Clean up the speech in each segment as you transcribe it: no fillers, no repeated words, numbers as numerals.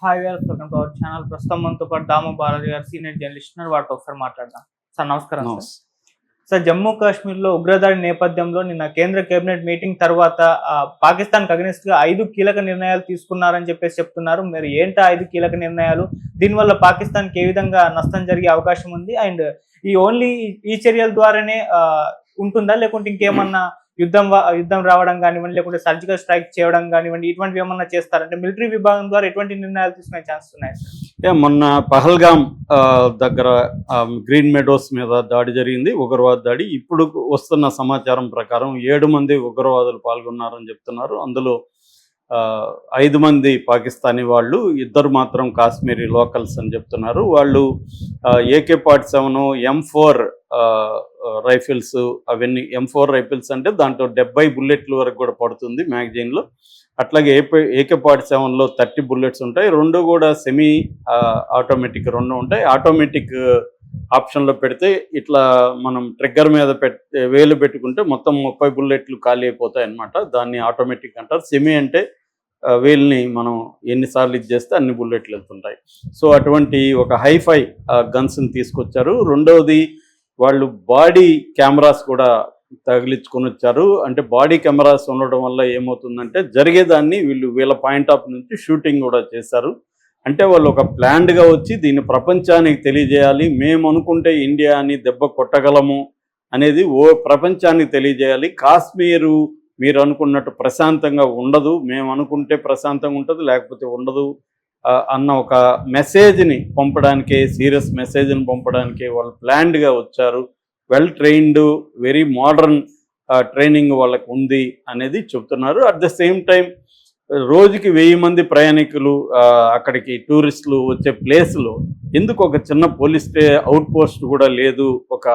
Hi viewers, welcome to our channel. ప్రస్తుతం మనతో పాటు దాము బాలాజీ గారు, సీనియర్ జర్నలిస్ట్ ఉన్నారు. వాటితో ఒకసారి మాట్లాడదాం. సార్ నమస్కారం. సార్ జమ్మూ కాశ్మీర్లో ఉగ్రదాడి నేపథ్యంలో నిన్న కేంద్ర కేబినెట్ మీటింగ్ తర్వాత పాకిస్తాన్కి అగెనిస్ట్ గా 5 కీలక నిర్ణయాలు తీసుకున్నారని చెప్పేసి చెప్తున్నారు. మరి ఏంటా 5 కీలక నిర్ణయాలు? దీనివల్ల పాకిస్తాన్కి ఏ విధంగా నష్టం జరిగే అవకాశం ఉంది? అండ్ ఈ చర్యల ద్వారానే ఉంటుందా, లేకుంటే ఇంకేమన్నా యుద్ధం రావడం కానివ్వండి, లేకుంటే సర్జికల్ స్ట్రైక్ చేయడం కానివ్వండి, ఇటువంటివి ఏమన్నా చేస్తారంటే మిలిటరీ విభాగం ద్వారా ఎటువంటి నిర్ణయాలు తీసుకునే ఛాన్సెస్ ఉన్నాయి? మొన్న పహల్గామ్ దగ్గర గ్రీన్ మెడోస్ మీద దాడి జరిగింది, ఉగ్రవాద దాడి. ఇప్పుడు వస్తున్న సమాచారం ప్రకారం 7 మంది ఉగ్రవాదులు పాల్గొన్నారని చెప్తున్నారు. అందులో 5 మంది పాకిస్తానీ వాళ్ళు, 2 మాత్రం కాశ్మీరీ లోకల్స్ అని చెప్తున్నారు. వాళ్ళు AK-47 M4 రైఫిల్స్, అవన్నీ M4 రైఫిల్స్ అంటే దాంట్లో 70 బుల్లెట్ల వరకు కూడా పడుతుంది మ్యాగజైన్లో. అట్లాగే AK-47లో 30 బుల్లెట్స్ ఉంటాయి. 2 కూడా సెమీ ఆటోమేటిక్ 2 ఉంటాయి. ఆటోమేటిక్ ఆప్షన్లో పెడితే ఇట్లా మనం ట్రిగ్గర్ మీద వేలు పెట్టుకుంటే మొత్తం 30 బుల్లెట్లు ఖాళీ అయిపోతాయి అన్నమాట. దాన్ని ఆటోమేటిక్ అంటారు. సెమీ అంటే వేల్ని మనం ఎన్నిసార్లు ఇది చేస్తే అన్ని బుల్లెట్లు వెళ్తుంటాయి. సో అటువంటి ఒక హైఫై గన్స్ని తీసుకొచ్చారు. రెండవది, వాళ్ళు బాడీ కెమెరాస్ కూడా తగిలించుకొని వచ్చారు. అంటే బాడీ కెమెరాస్ ఉండడం వల్ల ఏమవుతుందంటే జరిగేదాన్ని వీళ్ళ పాయింట్ ఆఫ్ నుంచి షూటింగ్ కూడా చేశారు. అంటే వాళ్ళు ఒక ప్లాన్డ్గా వచ్చి దీన్ని ప్రపంచానికి తెలియజేయాలి, మేము అనుకుంటే ఇండియాని దెబ్బ కొట్టగలము అనేది ప్రపంచానికి తెలియజేయాలి. కాశ్మీరు మీరు అనుకున్నట్టు ప్రశాంతంగా ఉండదు, మేము అనుకుంటే ప్రశాంతంగా ఉంటుంది, లేకపోతే ఉండదు అన్న ఒక మెసేజ్ని పంపడానికే, సీరియస్ మెసేజ్ని పంపడానికే వాళ్ళు ప్లాన్డ్గా వచ్చారు. Well trained, very modern training వాళ్ళకు ఉంది అనేది చెప్తున్నారు. అట్ ద సేమ్ టైం రోజుకి 1000 మంది ప్రయాణికులు అక్కడికి టూరిస్టులు వచ్చే ప్లేస్లో ఎందుకు ఒక చిన్న పోలీస్ అవుట్ పోస్ట్ కూడా లేదు, ఒక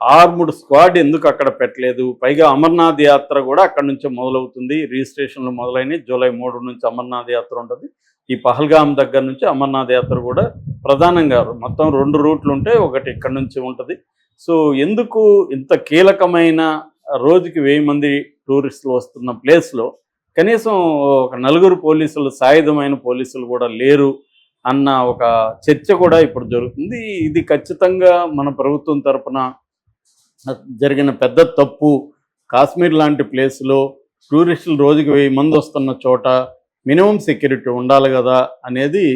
ఆర్ముడ్ స్క్వాడ్ ఎందుకు అక్కడ పెట్టలేదు? పైగా అమర్నాథ్ యాత్ర కూడా అక్కడి నుంచే మొదలవుతుంది. రిజిస్ట్రేషన్లు మొదలైనవి. జూలై 3 నుంచి అమర్నాథ్ యాత్ర ఉంటుంది. ఈ పహల్గామ్ దగ్గర నుంచి అమర్నాథ్ యాత్ర కూడా ప్రధానంగా మొత్తం 2 రూట్లు ఉంటాయి, ఒకటి ఇక్కడ నుంచి ఉంటుంది. సో ఎందుకు ఇంత కీలకమైన రోజుకి 1000 మంది టూరిస్టులు వస్తున్న ప్లేస్లో కనీసం ఒక 4 పోలీసులు, సాయుధమైన పోలీసులు కూడా లేరు అన్న ఒక చర్చ కూడా ఇప్పుడు జరుగుతుంది. ఇది ఖచ్చితంగా మన ప్రభుత్వం తరఫున జరిగిన పెద్ద తప్పు. కాశ్మీర్ లాంటి ప్లేస్లో టూరిస్టులు రోజుకి 1000 మంది వస్తున్న చోట మినిమం సెక్యూరిటీ ఉండాలి కదా అనేది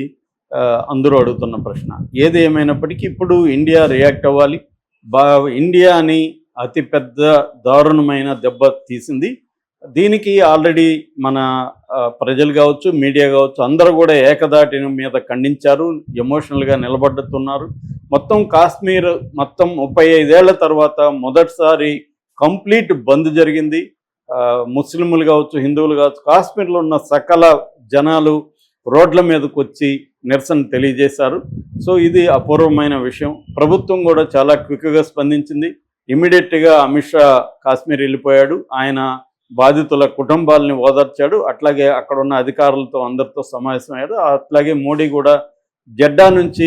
అందరూ అడుగుతున్న ప్రశ్న. ఏది ఏమైనప్పటికీ ఇప్పుడు ఇండియా రియాక్ట్ అవ్వాలి. ఇండియాని అతిపెద్ద దారుణమైన దెబ్బ తీసింది. దీనికి ఆల్రెడీ మన ప్రజలు కావచ్చు, మీడియా కావచ్చు, అందరూ కూడా ఏకదాటి మీద ఖండించారు, ఎమోషనల్గా నిలబడుతున్నారు. మొత్తం కాశ్మీర్ మొత్తం 35 ఏళ్ల తర్వాత మొదటిసారి కంప్లీట్ బంద్ జరిగింది. ముస్లింలు కావచ్చు, హిందువులు కావచ్చు, కాశ్మీర్లో ఉన్న సకల జనాలు రోడ్ల మీదకి వచ్చి నిరసన తెలియజేశారు. సో ఇది అపూర్వమైన విషయం. ప్రభుత్వం కూడా చాలా క్విక్గా స్పందించింది. ఇమీడియట్గా అమిత్ షా కాశ్మీర్ వెళ్ళిపోయాడు. ఆయన బాధితుల కుటుంబాలని ఓదార్చాడు. అట్లాగే అక్కడ ఉన్న అధికారులతో అందరితో సమావేశమయ్యాడు. అట్లాగే మోడీ కూడా జెడ్డా నుంచి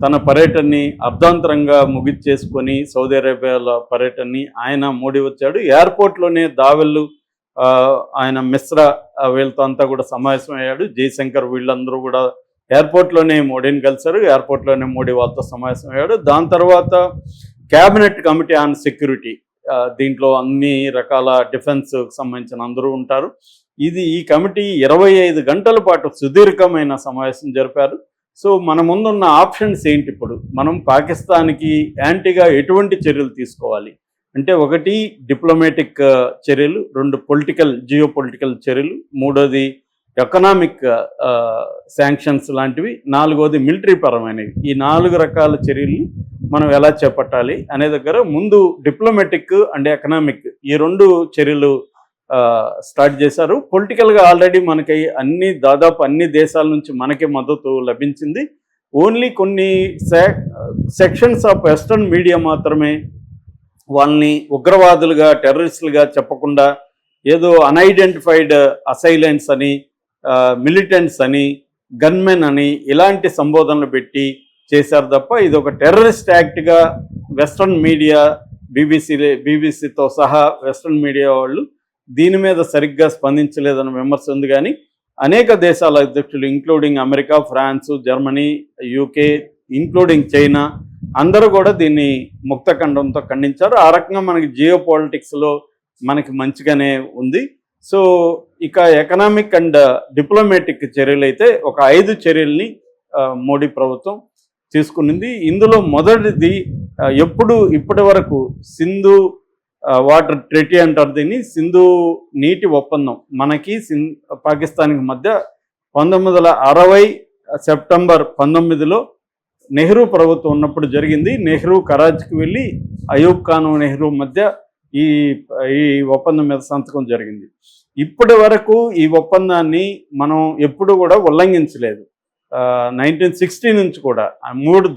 తన పర్యటనని అర్ధాంతరంగా ముగిచ్చేసుకొని సౌదీ అరేబియాలో పర్యటనని మోడీ వచ్చాడు. ఎయిర్పోర్ట్లోనే దావెళ్ళు ఆయన మిశ్రా వీళ్ళతో అంతా కూడా సమావేశమయ్యాడు. జయశంకర్ వీళ్ళందరూ కూడా ఎయిర్పోర్ట్లోనే మోడీని కలిశారు. ఎయిర్పోర్ట్లోనే మోడీ వాళ్ళతో సమావేశమయ్యాడు. దాని తర్వాత క్యాబినెట్ కమిటీ ఆన్ సెక్యూరిటీ, దీంట్లో అన్ని రకాల డిఫెన్స్ సంబంధించిన అందరూ ఉంటారు. ఈ కమిటీ 25 గంటల పాటు సుదీర్ఘమైన సమావేశం జరిపారు. సో మన ముందున్న ఆప్షన్స్ ఏంటి? ఇప్పుడు మనం పాకిస్తాన్కి యాంటీగా ఎటువంటి చర్యలు తీసుకోవాలి అంటే, 1 డిప్లొమాటిక్ చర్యలు, 2 జియో పొలిటికల్ చర్యలు, 3వది ఎకనామిక్ శాంక్షన్స్ లాంటివి, 4వది మిలిటరీ పరమైనవి. ఈ 4 రకాల చర్యల్ని మనం ఎలా చేపట్టాలి అనే దగ్గర ముందు డిప్లొమాటిక్ అండ్ ఎకనామిక్ ఈ 2 చర్యలు స్టార్ట్ చేశారు. పొలిటికల్గా ఆల్రెడీ మనకి దాదాపు అన్ని దేశాల నుంచి మనకి మద్దతు లభించింది. ఓన్లీ కొన్ని సెక్షన్స్ ఆఫ్ వెస్టర్న్ మీడియా మాత్రమే వాళ్ళని ఉగ్రవాదులుగా, టెర్రరిస్టులుగా చెప్పకుండా ఏదో అన్ఐడెంటిఫైడ్ అసైలెంట్స్ అని, మిలిటెంట్స్ అని, గన్మెన్ అని ఇలాంటి సంబోధనలు పెట్టి చేశారు తప్ప ఇది ఒక టెర్రరిస్ట్ యాక్ట్గా వెస్ట్రన్ మీడియా, బీబీసీతో సహా వెస్ట్రన్ మీడియా వాళ్ళు దీని మీద సరిగ్గా స్పందించలేదన్న విమర్శ ఉంది. కానీ అనేక దేశాల అధ్యక్షులు including America, France, Germany, UK, including China అందరూ కూడా దీన్ని ముక్తఖండంతో ఖండించారు. ఆ రకంగా మనకి జియో పాలిటిక్స్లో మనకి మంచిగానే ఉంది. సో ఇక ఎకనామిక్ అండ్ డిప్లొమాటిక్ చర్యలు అయితే ఒక 5 చర్యల్ని మోడీ ప్రభుత్వం తీసుకునింది. ఇందులో మొదటిది ఇప్పటి వరకు సింధు వాటర్ ట్రీటీ అంటారు దీన్ని, సింధు నీటి ఒప్పందం మనకి పాకిస్తాన్కి మధ్య 1960 సెప్టెంబర్ 19లో నెహ్రూ ప్రభుత్వం ఉన్నప్పుడు జరిగింది. నెహ్రూ కరాచీకి వెళ్ళి అయూబ్ ఖాన్ నెహ్రూ మధ్య ఈ ఒప్పందం మీద సంతకం జరిగింది. ఇప్పటి వరకు ఈ ఒప్పందాన్ని మనం ఎప్పుడు కూడా ఉల్లంఘించలేదు. 1960 నుంచి కూడా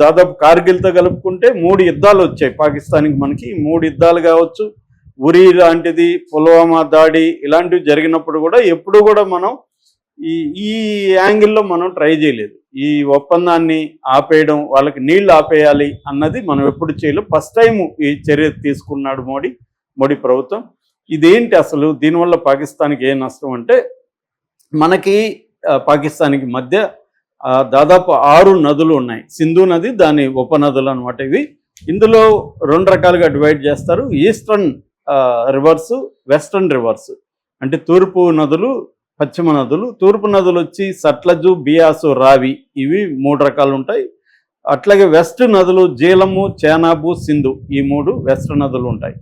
దాదాపు కార్గిల్తో కలుపుకుంటే 3 యుద్ధాలు వచ్చాయి పాకిస్తాన్కి. మనకి 3 యుద్ధాలు కావచ్చు, ఉరి లాంటిది, పుల్వామా దాడి ఇలాంటివి జరిగినప్పుడు కూడా ఎప్పుడు కూడా మనం ఈ యాంగిల్లో మనం ట్రై చేయలేదు. ఈ ఒప్పందాన్ని ఆపేయడం, వాళ్ళకి నీళ్లు ఆపేయాలి అన్నది మనం ఎప్పుడు చేయలేదు. ఫస్ట్ టైం ఈ చర్య తీసుకున్నాడు మోడీ ప్రభుత్వం. ఇదేంటి అసలు, దీనివల్ల పాకిస్తాన్కి ఏ నష్టం అంటే, మనకి పాకిస్తాన్కి మధ్య దాదాపు 6 నదులు ఉన్నాయి. సింధు నది, దాని ఉపనదులు అనమాట ఇవి. ఇందులో 2 రకాలుగా డివైడ్ చేస్తారు. Eastern reverse, western reverse. అంటే తూర్పు నదులు, పశ్చిమ నదులు. తూర్పు నదులు వచ్చి సట్లజు, బియాసు, రావి, ఇవి 3 రకాలు ఉంటాయి. అట్లాగే వెస్ట్ నదులు జీలము, చేనాబు, సింధు, ఈ 3 వెస్ట్ నదులు ఉంటాయి.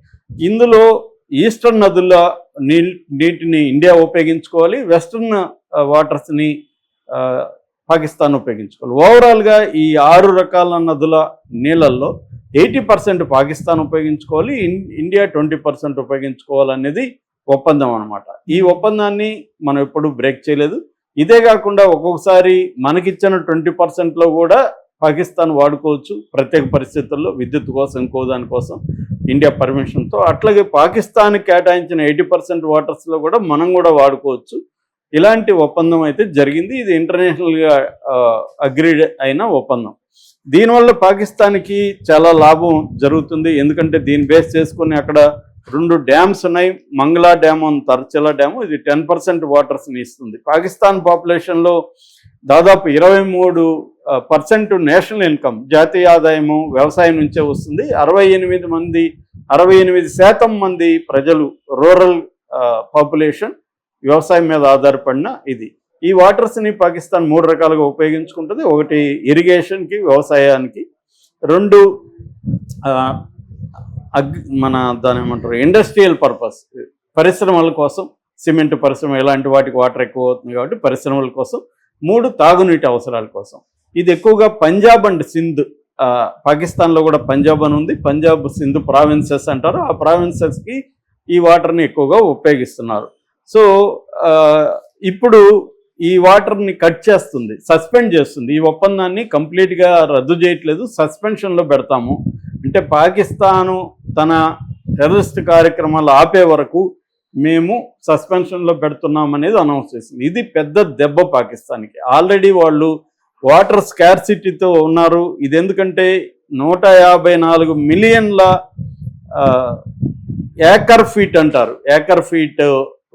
ఇందులో ఈస్టర్న్ నదుల నీటిని ఇండియా ఉపయోగించుకోవాలి, వెస్టర్న్ వాటర్స్ని పాకిస్తాన్ ఉపయోగించుకోవాలి. ఓవరాల్గా ఈ 6 రకాల నదుల నీళ్ళల్లో 80% పాకిస్తాన్ ఉపయోగించుకోవాలి, ఇండియా 20% ఉపయోగించుకోవాలనేది ఒప్పందం అనమాట. ఈ ఒప్పందాన్ని మనం ఎప్పుడు బ్రేక్ చేయలేదు. ఇదే కాకుండా ఒక్కొక్కసారి మనకిచ్చిన 20%లో కూడా పాకిస్తాన్ వాడుకోవచ్చు ప్రత్యేక పరిస్థితుల్లో, విద్యుత్ కోసం, ఇంకో దానికోసం ఇండియా పర్మిషన్తో. అట్లాగే పాకిస్తాన్ కేటాయించిన 80% వాటర్స్లో కూడా మనం కూడా వాడుకోవచ్చు. ఇలాంటి ఒప్పందం అయితే జరిగింది. ఇది ఇంటర్నేషనల్గా అగ్రీడ్ అయిన ఒప్పందం. దీనివల్ల పాకిస్తాన్కి చాలా లాభం జరుగుతుంది. ఎందుకంటే దీన్ని బేస్ చేసుకుని అక్కడ 2 డ్యామ్స్ ఉన్నాయి. మంగళా డ్యామ్, తర్చలా డ్యాము. ఇది 10% వాటర్స్ని ఇస్తుంది. పాకిస్తాన్ పాపులేషన్లో దాదాపు 23% నేషనల్ ఇన్కమ్, జాతీయ ఆదాయము వ్యవసాయం నుంచే వస్తుంది. 68% మంది ప్రజలు, రూరల్ పాపులేషన్, వ్యవసాయం మీద ఆధారపడిన ఇది. ఈ వాటర్స్ని పాకిస్తాన్ 3 రకాలుగా ఉపయోగించుకుంటుంది. ఒకటి ఇరిగేషన్కి, వ్యవసాయానికి. 2 దాని ఏమంటారు, ఇండస్ట్రియల్ పర్పస్, పరిశ్రమల కోసం, సిమెంట్ పరిశ్రమ ఇలాంటి వాటికి వాటర్ ఎక్కువ అవుతుంది కాబట్టి పరిశ్రమల కోసం. 3 తాగునీటి అవసరాల కోసం. ఇది ఎక్కువగా పంజాబ్ అండ్ సింధ్, పాకిస్తాన్లో కూడా పంజాబ్ అని ఉంది, పంజాబ్ సింధ్ ప్రావిన్సెస్ అంటారు. ఆ ప్రావిన్సెస్కి ఈ వాటర్ని ఎక్కువగా ఉపయోగిస్తున్నారు. సో ఇప్పుడు ఈ వాటర్ని కట్ చేస్తుంది, సస్పెండ్ చేస్తుంది. ఈ ఒప్పందాన్ని కంప్లీట్గా రద్దు చేయట్లేదు, సస్పెన్షన్లో పెడతాము. అంటే పాకిస్తాను తన టెర్రరిస్ట్ కార్యక్రమాలు ఆపే వరకు మేము సస్పెన్షన్లో పెడుతున్నాం అనేది అనౌన్స్ చేసింది. ఇది పెద్ద దెబ్బ పాకిస్తాన్కి. ఆల్రెడీ వాళ్ళు వాటర్ స్కార్సిటీతో ఉన్నారు. ఇది ఎందుకంటే 154 మిలియన్ల ఏకర్ ఫీట్ అంటారు, ఏకర్ ఫీట్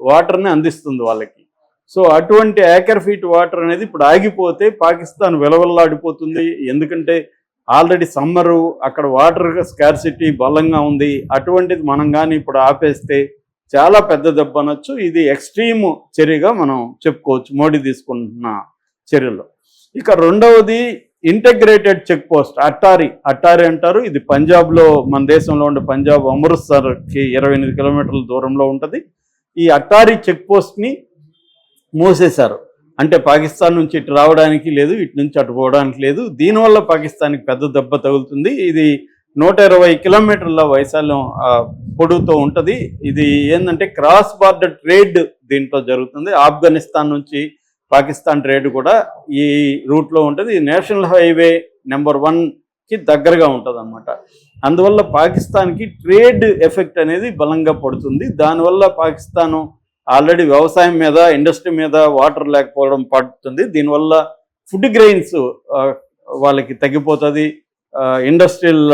వాటర్ని అందిస్తుంది వాళ్ళకి. సో అటువంటి ఏకర్ ఫీట్ వాటర్ అనేది ఇప్పుడు ఆగిపోతే పాకిస్తాన్ విలవల్లాడిపోతుంది. ఎందుకంటే ఆల్రెడీ సమ్మరు, అక్కడ వాటర్ స్కార్సిటీ బలంగా ఉంది. అటువంటిది మనం కానీ ఇప్పుడు ఆపేస్తే చాలా పెద్ద దెబ్బ అనొచ్చు. ఇది ఎక్స్ట్రీమ్ చర్యగా మనం చెప్పుకోవచ్చు మోడీ తీసుకుంటున్న చర్యలో. ఇక రెండవది ఇంటగ్రేటెడ్ చెక్ పోస్ట్, అట్టారీ అంటారు. ఇది పంజాబ్లో, మన దేశంలో ఉండే పంజాబ్ అమృత్సర్కి 28 కిలోమీటర్ల దూరంలో ఉంటుంది. ఈ అట్టారీ చెక్ పోస్ట్ని మూసేశారు. అంటే పాకిస్తాన్ నుంచి ఇటు రావడానికి లేదు, ఇటు నుంచి అటు పోవడానికి లేదు. దీనివల్ల పాకిస్తాన్కి పెద్ద దెబ్బ తగులుతుంది. ఇది 120 కిలోమీటర్ల వైశాల్యం పొడవుతో ఉంటుంది. ఇది ఏంటంటే క్రాస్ బార్డర్ ట్రేడ్ దీంట్లో జరుగుతుంది. ఆఫ్ఘనిస్తాన్ నుంచి పాకిస్తాన్ ట్రేడ్ కూడా ఈ రూట్లో ఉంటుంది. నేషనల్ హైవే నెంబర్ 1కి దగ్గరగా ఉంటుంది అన్నమాట. అందువల్ల పాకిస్తాన్కి ట్రేడ్ ఎఫెక్ట్ అనేది బలంగా పడుతుంది. దానివల్ల పాకిస్తాను ఆల్రెడీ వ్యవసాయం మీద, ఇండస్ట్రీ మీద వాటర్ లేకపోవడం పడుతుంది. దీనివల్ల ఫుడ్ గ్రెయిన్స్ వాళ్ళకి తగ్గిపోతుంది, ఇండస్ట్రియల్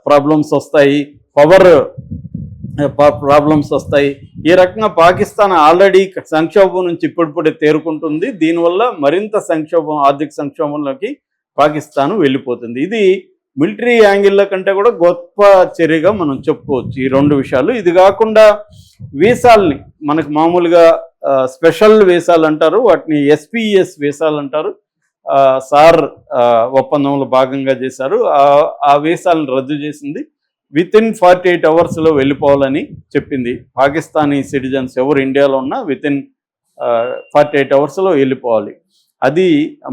ప్రాబ్లమ్స్ వస్తాయి, పవర్ ప్రాబ్లమ్స్ వస్తాయి. ఈ రకంగా పాకిస్తాన్ ఆల్రెడీ సంక్షోభం నుంచి ఇప్పుడిప్పుడే తేరుకుంటుంది. దీనివల్ల మరింత సంక్షోభం, ఆర్థిక సంక్షోభంలోకి పాకిస్తాన్ వెళ్ళిపోతుంది. ఇది మిలిటరీ యాంగిల్లో కంటే కూడా గొప్ప చర్యగా మనం చెప్పుకోవచ్చు ఈ రెండు విషయాలు. ఇది కాకుండా వీసాల్ని మనకు మామూలుగా స్పెషల్ వీసాలు అంటారు, వాటిని ఎస్పీఎస్ వీసాలు అంటారు. సార్ ఒప్పందంలో భాగంగా చేశారు. ఆ వీసాలను రద్దు చేసింది. వితిన్ 48 అవర్స్లో వెళ్ళిపోవాలని చెప్పింది. పాకిస్తానీ సిటిజన్స్ ఎవరు ఇండియాలో ఉన్నా వితిన్ 48 అవర్స్లో వెళ్ళిపోవాలి. అది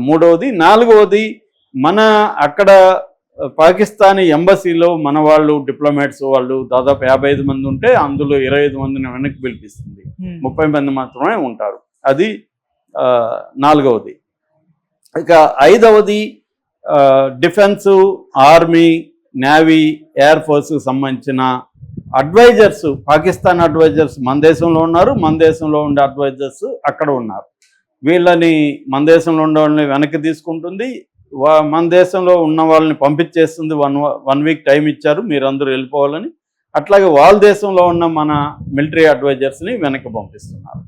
మూడవది. నాలుగవది, మన అక్కడ పాకిస్తానీ ఎంబసీలో మన వాళ్ళు డిప్లొమాట్స్ వాళ్ళు దాదాపు 55 మంది ఉంటే అందులో 25 మందిని వెనక్కి పిలిపిస్తుంది. 30 మంది మాత్రమే ఉంటారు. అది నాలుగవది. ఇక ఐదవది, డిఫెన్సు, ఆర్మీ, నేవీ, ఎయిర్ ఫోర్స్కి సంబంధించిన అడ్వైజర్స్, పాకిస్తాన్ అడ్వైజర్స్ మన దేశంలో ఉన్నారు, మన దేశంలో ఉండే అడ్వైజర్స్ అక్కడ ఉన్నారు. వీళ్ళని మన దేశంలో ఉండే వాళ్ళని వెనక్కి తీసుకుంటుంది, మన దేశంలో ఉన్న వాళ్ళని పంపించేస్తుంది. వన్ వీక్ టైం ఇచ్చారు మీరందరూ వెళ్ళిపోవాలని. అట్లాగే వాళ్ళ దేశంలో ఉన్న మన మిలిటరీ అడ్వైజర్స్ని వెనక్కి పంపిస్తున్నారు.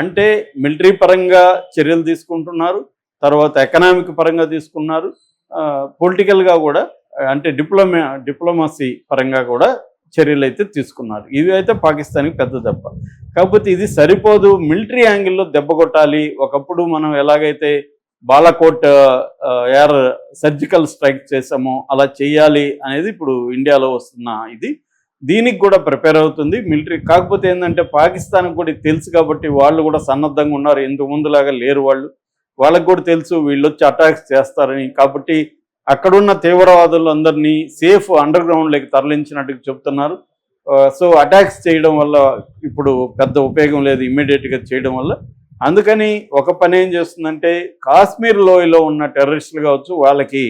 అంటే మిలిటరీ పరంగా చర్యలు తీసుకుంటున్నారు, తర్వాత ఎకనామిక్ పరంగా తీసుకున్నారు, పొలిటికల్గా కూడా అంటే డిప్లొమసీ పరంగా కూడా చర్యలు అయితే తీసుకున్నారు. ఇవి అయితే పాకిస్తాన్కి పెద్ద దెబ్బ. కాకపోతే ఇది సరిపోదు, మిలిటరీ యాంగిల్లో దెబ్బ కొట్టాలి. ఒకప్పుడు మనం ఎలాగైతే బాలాకోట్ ఎయిర్ సర్జికల్ స్ట్రైక్ చేసామో అలా చేయాలి అనేది ఇప్పుడు ఇండియాలో వస్తున్న ఇది. దీనికి కూడా ప్రిపేర్ అవుతుంది మిలిటరీ. కాకపోతే ఏంటంటే పాకిస్తాన్కి కూడా తెలుసు కాబట్టి వాళ్ళు కూడా సన్నద్ధంగా ఉన్నారు. ఇంతకు ముందులాగా లేరు వాళ్ళు. వాళ్ళకు కూడా తెలుసు వీళ్ళు వచ్చి అటాక్స్ చేస్తారని. కాబట్టి అక్కడున్న తీవ్రవాదులందరినీ సేఫ్ అండర్ గ్రౌండ్లోకి తరలించినట్టుగా చెప్తున్నారు. సో అటాక్స్ చేయడం వల్ల ఇప్పుడు పెద్ద ఉపయోగం లేదు ఇమ్మీడియట్గా చేయడం వల్ల. అందుకని ఒక పని ఏం చేస్తుందంటే కాశ్మీర్ లోయలో ఉన్న టెర్రరిస్టులు కావచ్చు, వాళ్ళకి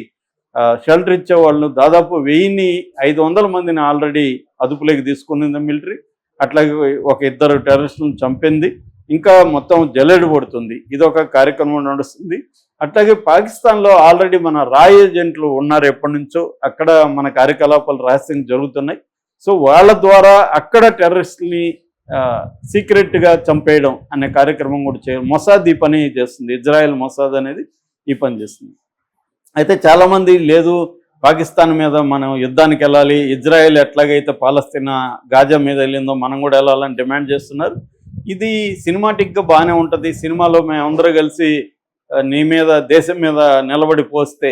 షెల్టర్ ఇచ్చే వాళ్ళు దాదాపు 1500 మందిని ఆల్రెడీ అదుపులోకి తీసుకునింది మిలిటరీ. అట్లాగే ఒక 2 టెర్రరిస్టులను చంపింది. ఇంకా మొత్తం జల్లెడ పడుతుంది. ఇదొక కార్యక్రమం నడుస్తుంది. అట్లాగే పాకిస్తాన్లో ఆల్రెడీ మన రాయ్ ఏజెంట్లు ఉన్నారు ఎప్పటి నుంచో. అక్కడ మన కార్యకలాపాలు రహస్యంగా జరుగుతున్నాయి. సో వాళ్ళ ద్వారా అక్కడ టెర్రరిస్టుల్ని సీక్రెట్గా చంపేయడం అనే కార్యక్రమం కూడా మొసాద్ ఈ పని చేస్తుంది. ఇజ్రాయెల్ మొసాద్ అనేది ఈ పని చేస్తుంది. అయితే చాలామంది లేదు పాకిస్తాన్ మీద మనం యుద్ధానికి వెళ్ళాలి, ఇజ్రాయెల్ ఎట్లాగైతే పాలస్తీనా గాజా మీద వెళ్ళిందో మనం కూడా వెళ్ళాలని డిమాండ్ చేస్తున్నారు. ఇది సినిమాటిక్గా బాగానే ఉంటుంది. సినిమాలో మేమందరూ కలిసి నీ మీద దేశం మీద నిలబడి పోస్తే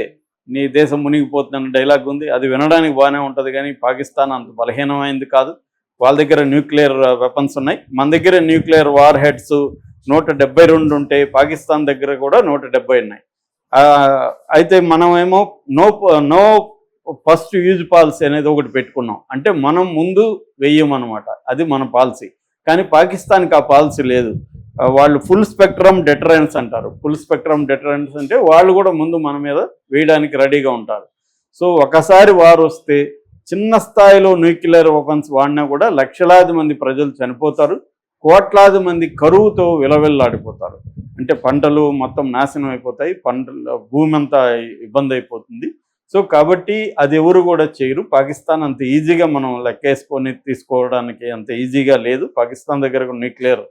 నీ దేశం మునిగిపోతుందన్న డైలాగ్ ఉంది. అది వినడానికి బాగానే ఉంటుంది, కానీ పాకిస్తాన్ అంత బలహీనమైంది కాదు. వాళ్ళ దగ్గర న్యూక్లియర్ వెపన్స్ ఉన్నాయి. మన దగ్గర న్యూక్లియర్ వార్ హెడ్స్ 172 ఉంటాయి. పాకిస్తాన్ దగ్గర కూడా 170 ఉన్నాయి. అయితే మనమేమో నో ఫస్ట్ యూజ్ పాలసీ అనేది ఒకటి పెట్టుకున్నాం. అంటే మనం ముందు వెయ్యమన్నమాట, అది మన పాలసీ. కానీ పాకిస్తాన్కి ఆ పాలసీ లేదు. వాళ్ళు ఫుల్ స్పెక్ట్రమ్ డెటరెన్స్ అంటారు. ఫుల్ స్పెక్ట్రమ్ డెటరెన్స్ అంటే వాళ్ళు కూడా ముందు మన మీద వేయడానికి రెడీగా ఉంటారు. సో ఒకసారి వారు వస్తే చిన్న స్థాయిలో న్యూక్లియర్ వెపన్స్ వాడినా కూడా లక్షలాది మంది ప్రజలు చనిపోతారు, కోట్లాది మంది కరువుతో విలవిల్లాడిపోతారు. అంటే పంటలు మొత్తం నాశనం అయిపోతాయి, భూమి అంతా ఇబ్బంది అయిపోతుంది. సో కాబట్టి అది ఎవరు కూడా చేయరు. పాకిస్తాన్ అంత ఈజీగా మనం లెక్కేసుకొని తీసుకోవడానికి అంత ఈజీగా లేదు. పాకిస్తాన్ దగ్గర న్యూక్లియర్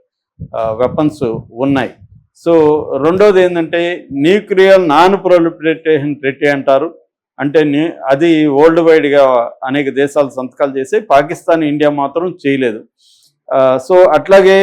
వెపన్స్ ఉన్నాయి. సో రెండోది ఏంటంటే న్యూక్లియర్ నాన్ ప్రొలిఫరేషన్ ట్రీటీ అంటారు. అంటే అది వరల్డ్ వైడ్గా అనేక దేశాలు సంతకాలు చేసి పాకిస్తాన్, ఇండియా మాత్రం చేయలేదు. సో అట్లాగే